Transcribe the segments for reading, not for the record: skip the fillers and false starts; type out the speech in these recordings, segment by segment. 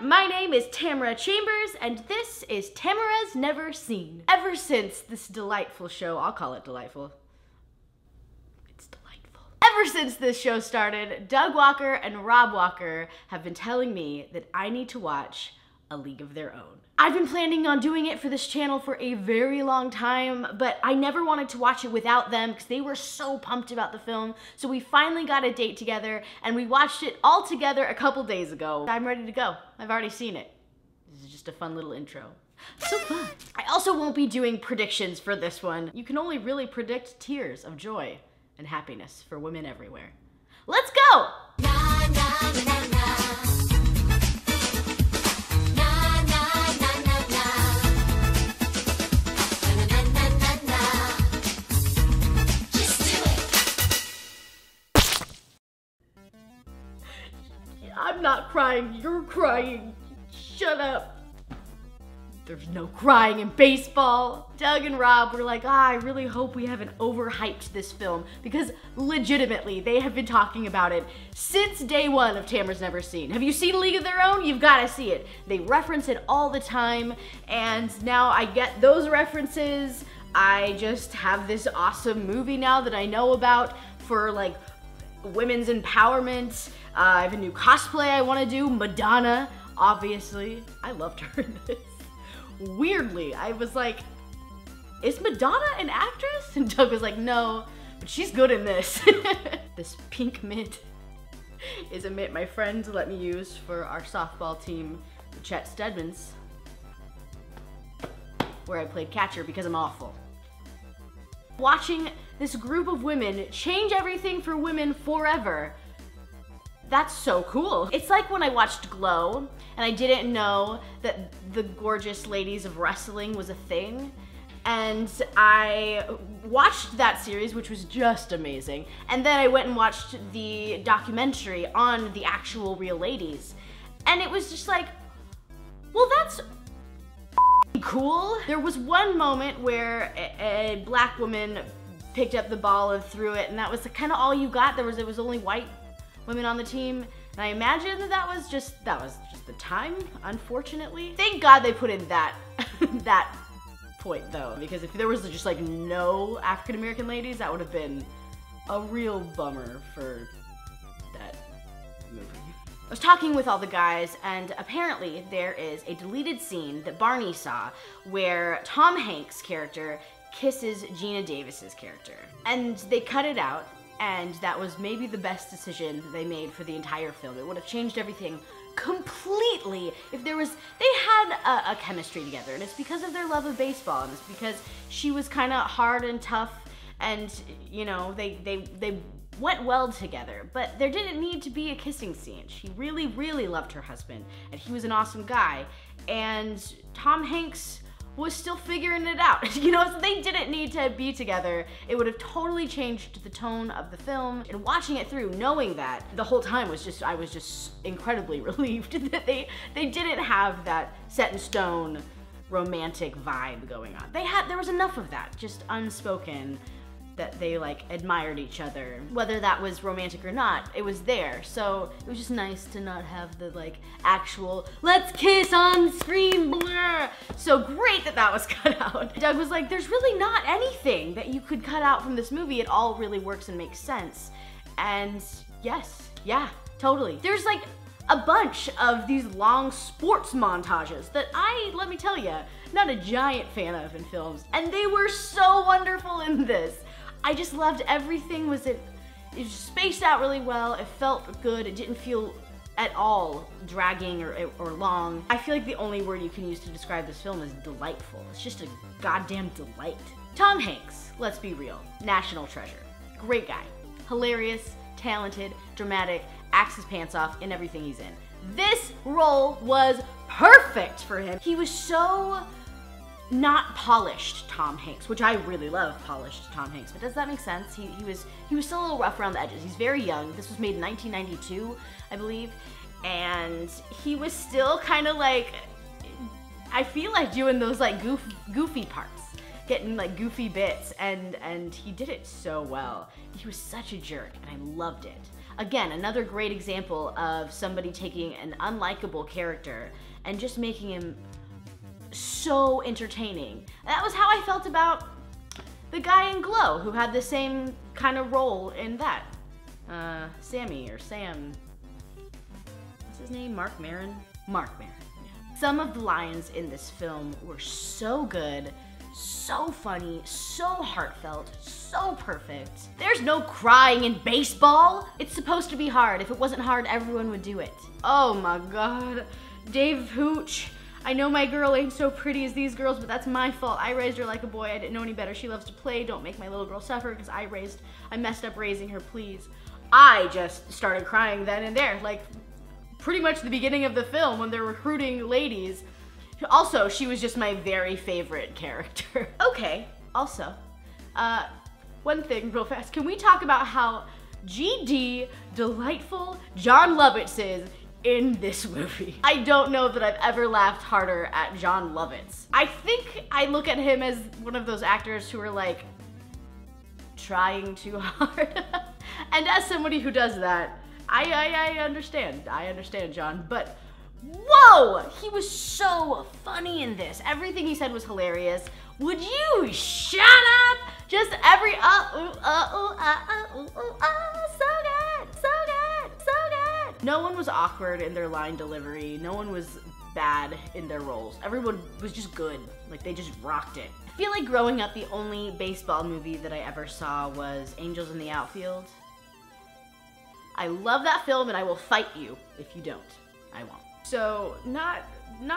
my name is Tamara Chambers, and this is Tamara's Never Seen. Ever since this delightful show, I'll call it delightful. It's delightful. Ever since this show started, Doug Walker and Rob Walker have been telling me that I need to watch A League of Their Own. I've been planning on doing it for this channel for a very long time, but I never wanted to watch it without them because they were so pumped about the film. So we finally got a date together and we watched it all together a couple days ago. I'm ready to go. I've already seen it. This is just a fun little intro. So fun. I also won't be doing predictions for this one. You can only really predict tears of joy and happiness for women everywhere. Let's go! Na, na, na, na. I'm not crying, you're crying. Shut up. There's no crying in baseball. Doug and Rob were like, I really hope we haven't overhyped this film, because legitimately, they have been talking about it since day one of Tamara's Never Seen. Have you seen League of Their Own? You've gotta see it. They reference it all the time, and now I get those references. I just have this awesome movie now that I know about for like women's empowerment. I have a new cosplay I want to do, Madonna, obviously. I loved her in this. Weirdly, I was like, is Madonna an actress? And Doug was like, no, but she's good in this. This pink mint is a mint my friend let me use for our softball team, the Chet Stedmans, where I played catcher because I'm awful. Watching this group of women change everything for women forever, that's so cool. It's like when I watched Glow and I didn't know that the gorgeous ladies of wrestling was a thing. And I watched that series, which was just amazing. And then I went and watched the documentary on the actual real ladies. And it was just like, well, that's cool. There was one moment where a black woman picked up the ball and threw it, and that was kind of all you got. There was only white women on the team, and I imagine that was just the time, unfortunately. Thank God they put in that that point though, because if there was just like no African American ladies, that would have been a real bummer for that movie. I was talking with all the guys, and apparently there is a deleted scene that Barney saw where Tom Hanks' character kisses Gina Davis's character, and they cut it out. And that was maybe the best decision they made for the entire film. It would have changed everything completely if there was, they had a chemistry together, and it's because of their love of baseball, and it's because she was kind of hard and tough, and you know, they went well together, but there didn't need to be a kissing scene. She really, really loved her husband, and he was an awesome guy, and Tom Hanks was still figuring it out. You know, so they didn't need to be together. It would have totally changed the tone of the film. And watching it through, knowing that the whole time was just, I was just incredibly relieved that they didn't have that set in stone romantic vibe going on. There was enough of that, just unspoken, that they like admired each other. Whether that was romantic or not, it was there. So it was just nice to not have the like actual, let's kiss on screen blur. So great that that was cut out. Doug was like, there's really not anything that you could cut out from this movie. It all really works and makes sense. And yes, yeah, totally. There's like a bunch of these long sports montages that let me tell you, not a giant fan of in films. And they were so wonderful in this. I just loved everything. It was spaced out really well. It felt good. It didn't feel at all dragging or long. I feel like the only word you can use to describe this film is delightful. It's just a goddamn delight. Tom Hanks, let's be real, national treasure. Great guy, hilarious, talented, dramatic, acts his pants off in everything he's in. This role was perfect for him. He was so not polished Tom Hanks, which I really love polished Tom Hanks, but does that make sense? He was still a little rough around the edges. He's very young. This was made in 1992, I believe, and he was still kind of like, I feel like doing those like goofy parts, getting like goofy bits, and he did it so well. He was such a jerk, and I loved it. Again, another great example of somebody taking an unlikable character and just making him so entertaining. That was how I felt about the guy in Glow, who had the same kind of role in that. Sammy, or Sam. What's his name? Marc Maron? Marc Maron, yeah. Some of the lines in this film were so good, so funny, so heartfelt, so perfect. There's no crying in baseball. It's supposed to be hard. If it wasn't hard, everyone would do it. Oh my God. Dave Hooch. I know my girl ain't so pretty as these girls, but that's my fault. I raised her like a boy. I didn't know any better. She loves to play. Don't make my little girl suffer because I messed up raising her, please. I just started crying then and there, like pretty much the beginning of the film when they're recruiting ladies. Also, she was just my very favorite character. Okay, also, one thing real fast. Can we talk about how GD delightful Jon Lovitz is in this movie? I don't know that I've ever laughed harder at Jon Lovitz. I think I look at him as one of those actors who are like trying too hard. And as somebody who does that, I understand. I understand, Jon, but whoa! He was so funny in this. Everything he said was hilarious. Would you shut up? Just every so good, so good, so good. No one was awkward in their line delivery. No one was bad in their roles. Everyone was just good. Like, they just rocked it. I feel like growing up, the only baseball movie that I ever saw was Angels in the Outfield. I love that film and I will fight you if you don't. I won't. So, not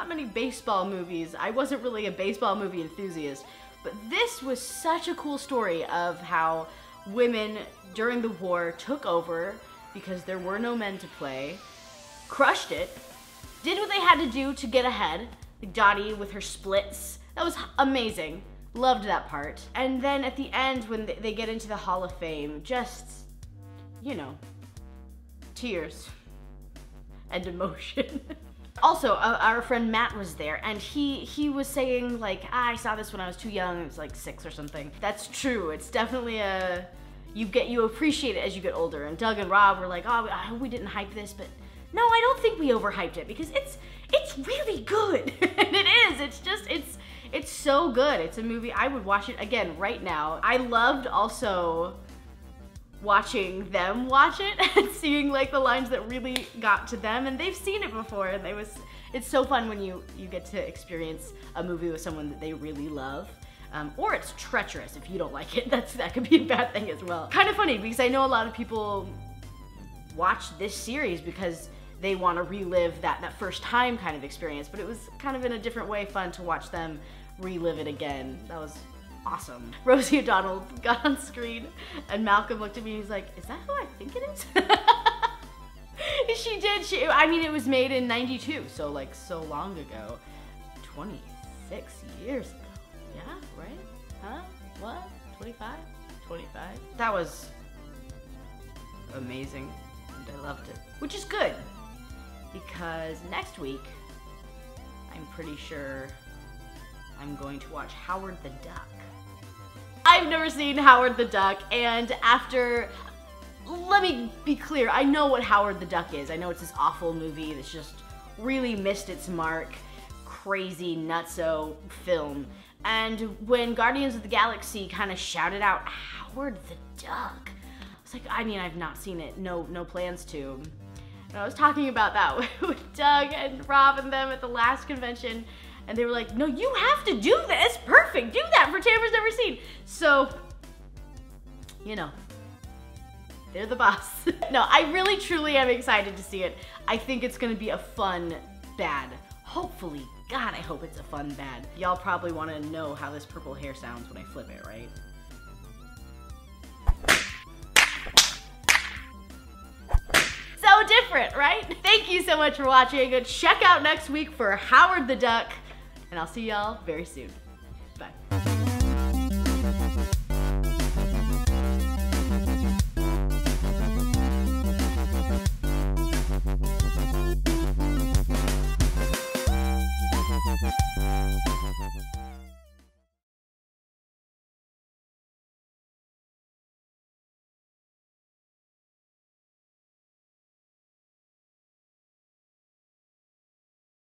many baseball movies. I wasn't really a baseball movie enthusiast, but this was such a cool story of how women during the war took over because there were no men to play, crushed it, did what they had to do to get ahead, like Dottie with her splits. That was amazing. Loved that part. And then at the end, when they get into the Hall of Fame, just, you know, tears and emotion. Also, our friend Matt was there, and he was saying, like, I saw this when I was too young. It was like 6 or something. That's true. It's definitely you appreciate it as you get older. And Doug and Rob were like, oh, I hope we didn't hype this, but no, I don't think we overhyped it because it's really good. And it is. It's just, it's so good. It's a movie. I would watch it again right now. I loved also watching them watch it and seeing like the lines that really got to them, and they've seen it before, and it's so fun when you get to experience a movie with someone that they really love. Or it's treacherous if you don't like it. That could be a bad thing as well. Kind of funny because I know a lot of people watch this series because they want to relive that first time kind of experience, but it was kind of in a different way fun to watch them relive it again. That was awesome. Rosie O'Donnell got on screen and Malcolm looked at me and he's like, is that who I think it is? She did. I mean, it was made in '92, so like so long ago. 26 years ago. Yeah, right? Huh? What? 25? 25? That was amazing and I loved it. Which is good because next week I'm pretty sure I'm going to watch Howard the Duck. I've never seen Howard the Duck, and let me be clear, I know what Howard the Duck is. I know it's this awful movie that's just really missed its mark, crazy, nutso film. And when Guardians of the Galaxy kind of shouted out, Howard the Duck, I was like, I mean, I've not seen it, no plans to. And I was talking about that with Doug and Rob and them at the last convention, and they were like, no, you have to do this. Perfect. Do that for Tamara's never seen. So, you know, they're the boss. No, I really, truly am excited to see it. I think it's going to be a fun bad. Hopefully. God, I hope it's a fun bad. Y'all probably want to know how this purple hair sounds when I flip it, right? So different, right? Thank you so much for watching. Check out next week for Howard the Duck. And I'll see y'all very soon.